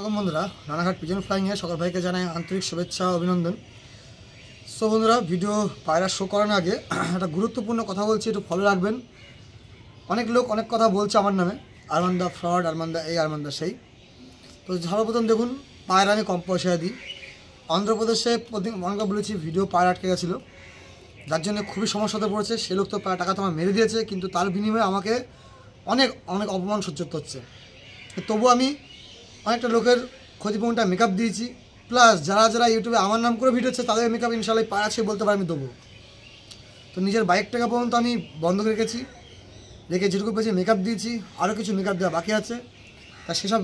বন্ধুরা রানাঘাট পিজন ফ্লাইংয়ে সকল ভাইকে জানাই আন্তরিক শুভেচ্ছা অভিনন্দন। সো বন্ধুরা, ভিডিও পায়রা শো করার আগে একটা গুরুত্বপূর্ণ কথা বলছি, একটু ফলো রাখবেন। অনেক লোক অনেক কথা বলছে আমার নামে, আরমানদা ফ্রড, আরমানদা এই, আরমানদা সেই। তো সর্বপ্রথম দেখুন, পায়রা আমি কম পয়সায় দিই। অন্ধ্রপ্রদেশে অনেকবার বলেছি ভিডিও পায়রা আটকে গেছিলো, যার জন্য খুবই সমস্যাতে পড়েছে। সে লোক তো টাকা তো আমার মেরে দিয়েছে, কিন্তু তার বিনিময়ে আমাকে অনেক অনেক অপমান সহ্য করতে হচ্ছে। তবু আমি অনেকটা লোকের ক্ষতিপূরণটা মেকআপ দিয়েছি, প্লাস যারা যারা ইউটিউবে আমার নাম করে ভিডিও হচ্ছে তাদের মেকআপ ইনশাল্লাহ পায়রা আছে বলতে পারি আমি দেবো। তো নিজের বাইক টাকা পর্যন্ত আমি বন্ধ রেখেছি, রেখে যেটুকু পেয়েছি মেকআপ দিয়েছি, আরও কিছু মেকআপ দেওয়া বাকি আছে। তা সেসব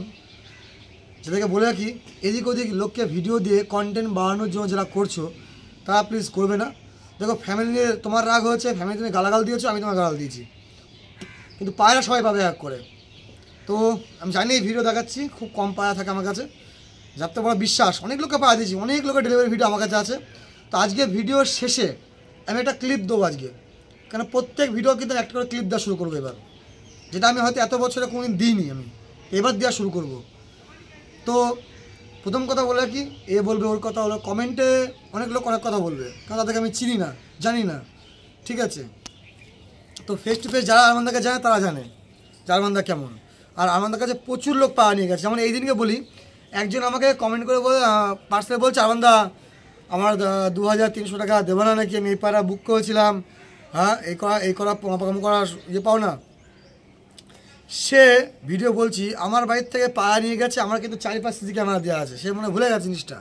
যাদেরকে বলে রাখি, এদিক ওদিক লোককে ভিডিও দিয়ে কন্টেন্ট বাড়ানোর জন্য যারা করছো তারা প্লিজ করবে না। দেখো, ফ্যামিলি নিয়ে তোমার রাগ হয়েছে, ফ্যামিলি তুমি গালাগাল দিয়েছো, আমি তোমার গালাগাল দিয়েছি, কিন্তু পায়রা সবাই পাবে এক করে। তো আমি জানি এই ভিডিও দেখাচ্ছি, খুব কম পায়রা থাকে আমার কাছে, যাতে বড় বিশ্বাস। অনেক লোককে পায়রা দিয়েছি, অনেক লোকের ডেলিভারি ভিডিও আমার কাছে আছে। তো আজকে ভিডিওর শেষে আমি একটা ক্লিপ দেবো আজকে, কেন প্রত্যেক ভিডিও কিন্তু একটা করে ক্লিপ দেওয়া শুরু করবো এবার, যেটা আমি হয়তো এত বছরে কোনোদিন দিইনি, আমি এবার দেওয়া শুরু করব। তো প্রথম কথা বলে কি, এ বলবে ওর কথা হলো, কমেন্টে অনেক লোক অনেক কথা বলবে, কারণ তাদেরকে আমি চিনি না, জানি না, ঠিক আছে। তো ফেস টু ফেস যারা আরমানদাকে জানে তারা জানে যে আরমানদা কেমন। আর আরমানদার কাছে প্রচুর লোক পাওয়া নিয়ে গেছে। যেমন এই দিনকে বলি, একজন আমাকে কমেন্ট করে বলে, পার্সেলে বলছে, আরমানদা আমার 2300 টাকা দেবো না নাকি, আমি এই পায়রা বুক করেছিলাম, হ্যাঁ এই করা ইয়ে পাও না। সে ভিডিও বলছি আমার বাড়ির থেকে পায়রা নিয়ে গেছে, আমার কিন্তু 4-5 সিসি ক্যামেরা দেওয়া আছে, সে মনে ভুলে গেছে জিনিসটা।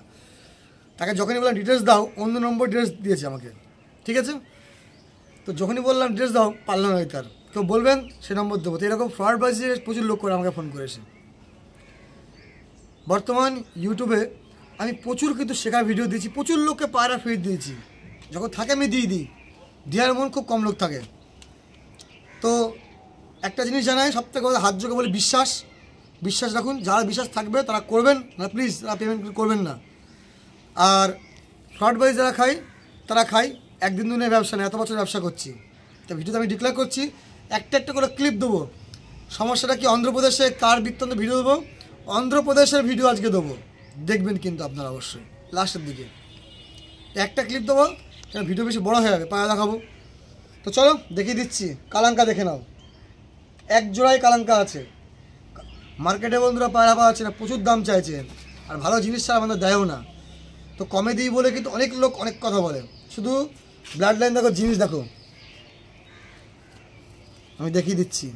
তাকে যখনই বললাম ডিটেলস দাও, অন্য নম্বর ডিটেলস দিয়েছে আমাকে, ঠিক আছে। তো যখনই বললাম ডিটেলস দাও, পারলাম না তার, কেউ বলবেন সে নম্বর দেবো। তো এরকম ফ্রড বাজিয়ে প্রচুর লোক করে আমাকে ফোন করেছে। বর্তমান ইউটিউবে আমি প্রচুর কিন্তু শেখার ভিডিও দিয়েছি, প্রচুর লোককে পায়রা ফিড দিয়েছি, যখন থাকে আমি দিই দেওয়ার মন খুব কম লোক থাকে। তো একটা জিনিস জানাই, সবথেকে হাত জোগে বলি, বিশ্বাস রাখুন। যারা বিশ্বাস থাকবে তারা করবেন না, প্লিজ তারা পেমেন্ট করবেন না। আর ফ্রড বাজি যারা খায় তারা খায়, একদিন দুদিনের ব্যবসা নেই, এত বছর ব্যবসা করছি। তো ভিডিওতে আমি ডিক্লেয়ার করছি, একটা একটা করে ক্লিপ দেবো। সমস্যাটা কি, অন্ধ্রপ্রদেশে কার বৃত্তান্ত ভিডিও দেবো, অন্ধ্রপ্রদেশের ভিডিও আজকে দেবো, দেখবেন কিন্তু আপনারা অবশ্যই লাস্টের দিকে একটা ক্লিপ দেবো, কেন ভিডিও বেশি বড়ো হয়ে যাবে, পায়রা দেখাবো। তো চলো দেখিয়ে দিচ্ছি, কালাঙ্কা দেখে নাও। এক জোড়াই কালাঙ্কা আছে মার্কেটে বন্ধুরা, পায়রা পাওয়া যাচ্ছে না, প্রচুর দাম চাইছে, আর ভালো জিনিস ছাড়া আমাদের দেয়ও না। তো কমে দিই বলে কিন্তু অনেক লোক অনেক কথা বলে। শুধু ব্লাড লাইন দেখো, জিনিস দেখো, আমি দেখিয়ে দিচ্ছি।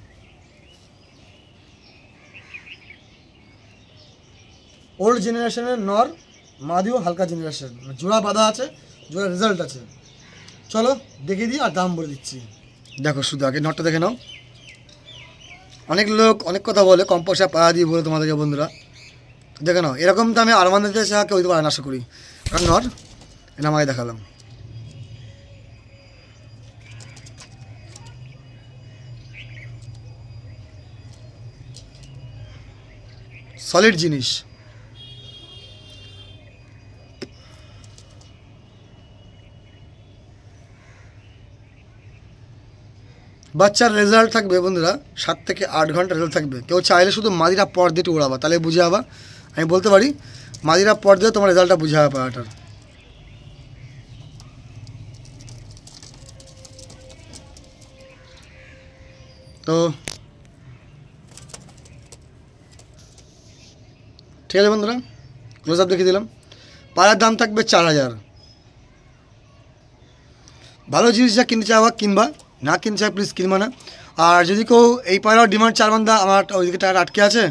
ওল্ড জেনারেশনের নর, মাদিও হালকা জেনারেশন, জোড়া বাঁধা আছে, জোড়া রেজাল্ট আছে। চলো দেখিয়ে দিই আর দাম বলে দিচ্ছি। দেখো শুধু আগে নটটা দেখে নাও। অনেক লোক অনেক কথা বলে, কম পয়সা পাওয়া দিয়ে বলে তোমাদেরকে বন্ধুরা, দেখে নাও। এরকম তো আমি আরমানদার কাছে কেউ দিতে পারে না আশা করি, কারণ নর এটা আমাকে দেখালাম। সলিড জিনিস। বাচ্চার রেজাল্ট থাকবে বন্ধুরা 7 থেকে 8 ঘন্টা রেজাল্ট থাকবে। কেউ চাইলে শুধু মাদিরা পর দিয়ে উড়াবা, তাহলে বুঝে যাবা। আমি বলতে পারি মাদিরা পর দিয়ে তোমার রেজাল্টটা বুঝে যাবে পায়রাটার। তো ঠিক আছে বন্ধুরা, ক্লোজ আপ দেখিয়ে দিলাম। পায়রার দাম থাকবে 4000। ভালো জিনিস যা কিনতে চাওয়া কিনবা, না কিনতে চাই প্লিজ কিনবা না। আর যদি কেউ এই পায়রার ডিমান্ড চারবান্দা, আমার ওইদিকে টায়ার আটকে আছে,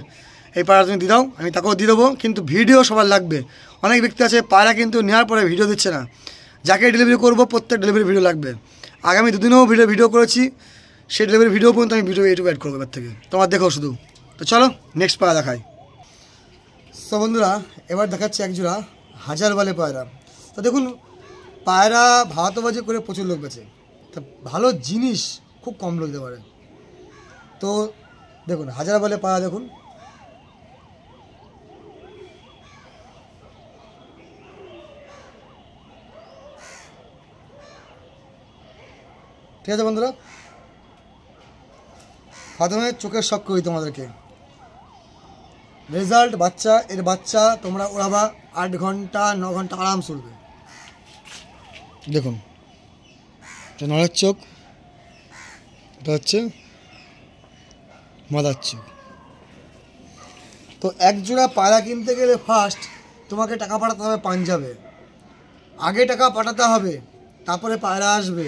এই পায়রা তুমি দিয়ে দাও, আমি তাকেও দিয়ে দেবো, কিন্তু ভিডিও সবার লাগবে। অনেক ব্যক্তি আছে পায়রা কিন্তু নেওয়ার পরে ভিডিও দিচ্ছে না, যাকে ডেলিভারি করবো প্রত্যেক ডেলিভারি ভিডিও লাগবে। আগামী দুদিনেও ভিডিও করেছি, সেই ডেলিভারি ভিডিও পর্যন্ত আমি ভিডিও ইউটিউবে অ্যাড করবো এবার থেকে, তোমার দেখো শুধু। তো চলো নেক্সট পায়রা দেখাই। তো বন্ধুরা, এবার দেখাচ্ছি একজোড়া হাজারবালে পায়রা। তো দেখুন, পায়রা ভাতবাজি করে প্রচুর লোক বেচে, তা ভালো জিনিস খুব কম লোক দিতে পারে। তো দেখুন হাজারবালে পায়রা, দেখুন ঠিক আছে বন্ধুরা। প্রথমে চোখের শখ করি তোমাদেরকে, রেজাল্ট বাচ্চা, এর বাচ্চা তোমরা ওড়াবা 8 ঘন্টা 9 ঘন্টা আরাম চলবে। দেখুন এটা নড়ের চোখ, এটা হচ্ছে মাদার চোখ। তো এক জোড়া পায়রা কিনতে গেলে ফার্স্ট তোমাকে টাকা পাঠাতে হবে পাঞ্জাবে, আগে টাকা পাঠাতে হবে, তারপরে পায়রা আসবে,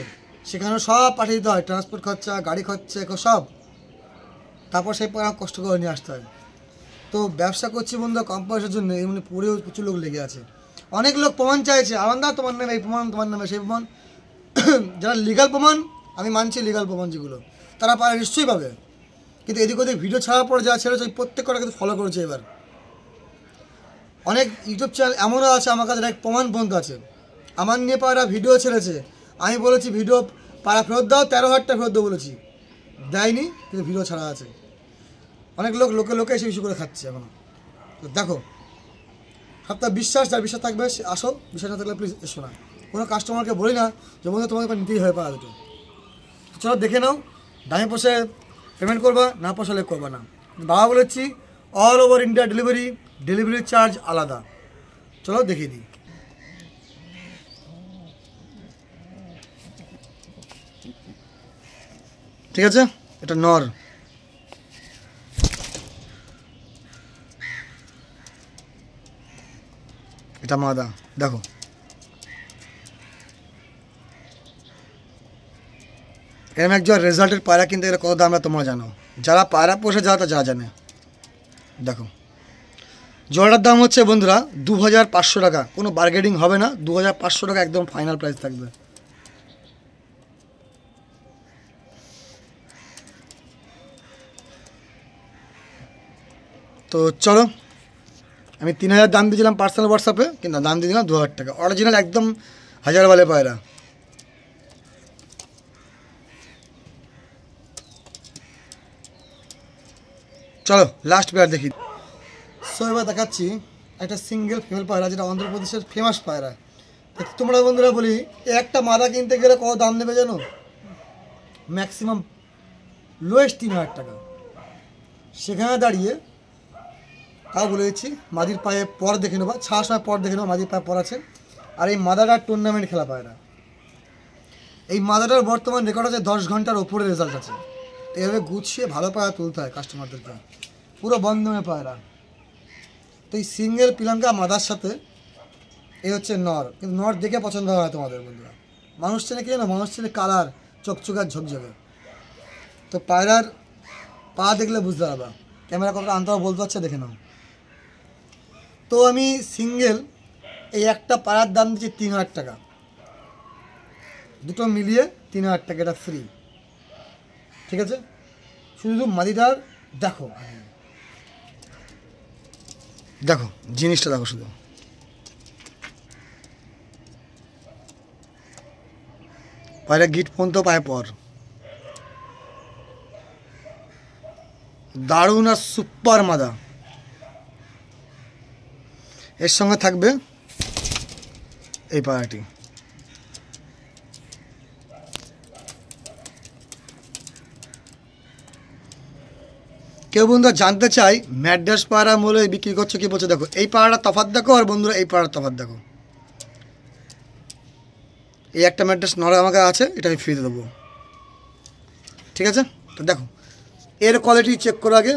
সেখানে সব পাঠিয়ে দিতে হয়, ট্রান্সপোর্ট খরচা, গাড়ি খরচা সব, তারপর সেই পায়রা কষ্ট করে নিয়ে আসতে হয়। তো ব্যবসা করছি বন্ধু কম পয়সার জন্য, এমনি পড়েও প্রচুর লোক লেগে আছে। অনেক লোক প্রমাণ চাইছে, আনন্দা তোমার নামে এই প্রমাণ, তোমার নামে সেই প্রমাণ। যারা লিগাল প্রমাণ, আমি মানছি লিগাল প্রমাণ যেগুলো, তারা পায়রা নিশ্চয়ই পাবে। কিন্তু এদিক ওদিক ভিডিও ছাড়ার পর যারা ছেড়েছে ওই প্রত্যেকটা কিন্তু ফলো করেছে। এবার অনেক ইউটিউব চ্যানেল এমনও আছে আমার কাছে এক প্রমাণ পর্যন্ত আছে, আমার নিয়ে পায়রা ভিডিও ছেড়েছে, আমি বলেছি ভিডিও পায়রা ফেরত দাও, 13,000 টাকা ফেরত দাও বলেছি, দেয়নি, কিন্তু ভিডিও ছাড়া আছে। অনেক লোক লোকে এসে ইস্যু করে খাচ্ছে এখনও। তো দেখো, সপ্তাহ বিশ্বাস, যার বিশ্বাস থাকবে সে আসো, বিশ্বাস না থাকলে প্লিজ এসো না। কোনো কাস্টমারকে বলি না যে বন্ধু তোমাকে নিতেই হয় পায়রা দুটো। চলো দেখে নাও, দামে পয়সে পেমেন্ট করবা, না পয়সা লেখ করবা না। বাবা বলেছি all over India delivery charge আলাদা। চলো দেখিয়ে দিই। ঠিক আছে, এটা নর, এটা মাদা। দেখো এরকম একজন রেজাল্টের পায়রা কিনতে গেলে কত দাম তোমরা জানো, যারা পায়রা পোষে যারা তা যা জানে। দেখো জোড়াটার দাম হচ্ছে বন্ধুরা 2,500 টাকা, কোনো বার্গেনিং হবে না, 2,500 টাকা একদম ফাইনাল প্রাইস থাকবে। তো চলো, আমি 3,000 দাম দিয়েছিলাম পার্সোনাল হোয়াটসঅ্যাপে, কিন্তু দাম দিয়ে দিলাম 2,000 টাকা, অরিজিনাল একদম হাজারওয়ালে পায়রা। চলো লাস্ট পেয়ার দেখি। সো এবার দেখাচ্ছি একটা সিঙ্গেল ফিমেল পায়রা, যেটা অন্ধ্রপ্রদেশের ফেমাস পায়রা। তোমরা বন্ধুরা বলি একটা মাদা কিনতে গেলে কত দাম নেবে জানো, ম্যাক্সিমাম লোয়েস্ট 3,000 টাকা। সেখানে দাঁড়িয়ে তাও বলে দিচ্ছি, মাদির পায়ে পর দেখে নেবা, ছাড়ার সময় পর দেখে নেবা, মাদির পায়ে পর আছে। আর এই মাদাটার টুর্নামেন্ট খেলা পায়রা, এই মাদাটার বর্তমান রেকর্ড আছে 10 ঘন্টার ওপরে রেজাল্ট আছে। তো এভাবে গুছিয়ে ভালো পায়রা তুলতে হয় কাস্টমারদেরকে, পুরো বন্ধনে পায়রা। তো এই সিঙ্গেল পিলাঙ্কা মাদার সাথে এই হচ্ছে নর, কিন্তু নর দেখে পছন্দ হয় তোমাদের বন্ধুরা, মানুষ চেনে কি জানো, মানুষ চেনে কালার, চকচকার ঝকঝকে। তো পায়রার পা দেখলে বুঝতে পারবা, ক্যামেরা কতটা আনতে হবে বলতে পারছে, দেখে নাও। তো আমি সিঙ্গেল এই একটা পায়রার দাম দিচ্ছি 3,000 টাকা, দুটো মিলিয়ে 3,000 টাকা, এটা ফ্রি। ঠিক আছে, শুধু মাদিটার দেখো, দেখো জিনিসটা দেখো, শুধু পায়রা গিট পর্যন্ত পায়ে পর, দারুণ আর সুপার মাদা। এর সঙ্গে থাকবে এই পায়রাটি। কেউ বন্ধুরা জানতে চাই ম্যাড্রাস পায়রা মূল্য বিক্রি করছো কি বলছে, দেখো এই পায়রাটা তফাৎ দেখো, আর বন্ধুরা এই পায়রার তফাৎ দেখো। এই একটা ম্যাড্রাস নড়া আমাকে আছে, এটা আমি ফ্রিতে দেবো। ঠিক আছে, তো দেখো এর কোয়ালিটি চেক করো আগে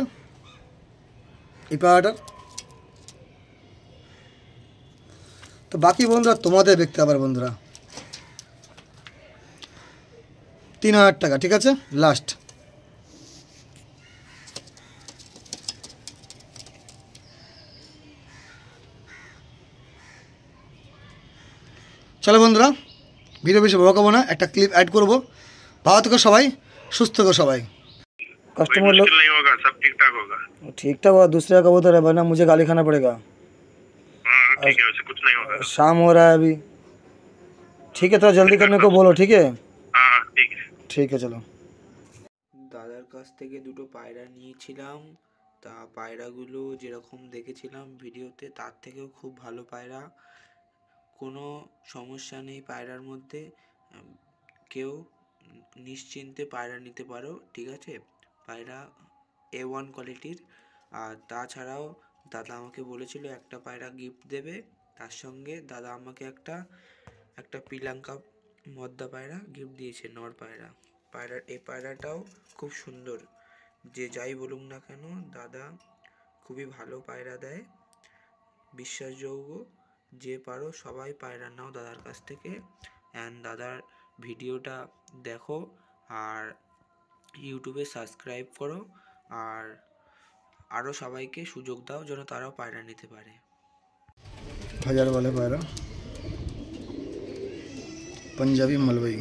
এই পায়রাটার। তো বাকি বন্ধুরা তোমাদের দেখতে পারে বন্ধুরা। 3,000 টাকা, ঠিক আছে লাস্ট। চলো বন্ধুরা, ভিডিও বেশি বড় করবো না, একটা ক্লিপ ऐड করবো। ভালো থেকো সবাই, সুস্থ থেকো सबाई। कस्टमर लोग नहीं होगा, सब ठीक ठाक होगा। ठीक ठाक होगा, दूसरे का कबूतर है वरना मुझे गाली खाना पड़ेगा। ठीक है, वैसे कुछ नहीं होगा। शाम हो रहा है अभी, ठीक है, थोड़ा जल्दी करने को बोलो, ठीक है। हाँ ठीक है, ठीक है चलो। দাদার কাছ থেকে দুটো পায়রা নিয়েছিলাম, তা পায়রাগুলো যেরকম দেখেছিলাম ভিডিওতে তার থেকেও খুব ভালো পায়রা, কোনো সমস্যা নেই পায়রার মধ্যে, কেউ নিশ্চিন্তে পায়রা নিতে পারো, ঠিক আছে। পায়রা A1 কোয়ালিটির, আর তাছাড়াও দাদা আমাকে বলেছিল একটা পায়রা গিফট দেবে, তার সঙ্গে দাদা আমাকে একটা পিলাঙ্কা মদ্দা পায়রা গিফট দিয়েছে, নর পায়রা। এই পায়রাটাও খুব সুন্দর, যে যাই বলুক না কেন দাদা খুবই ভালো পায়রা দেয়, বিশ্বাসযোগ্য। যে পারো সবাই পায়রা নাও দাদার কাছ থেকে। অ্যান্ড দাদার ভিডিওটা দেখো আর ইউটিউবে সাবস্ক্রাইব করো, আর আরও সবাইকে সুযোগ দাও যেন তারাও পায়রা নিতে পারে। हजार वाले पायरा पंजाबी मलवई।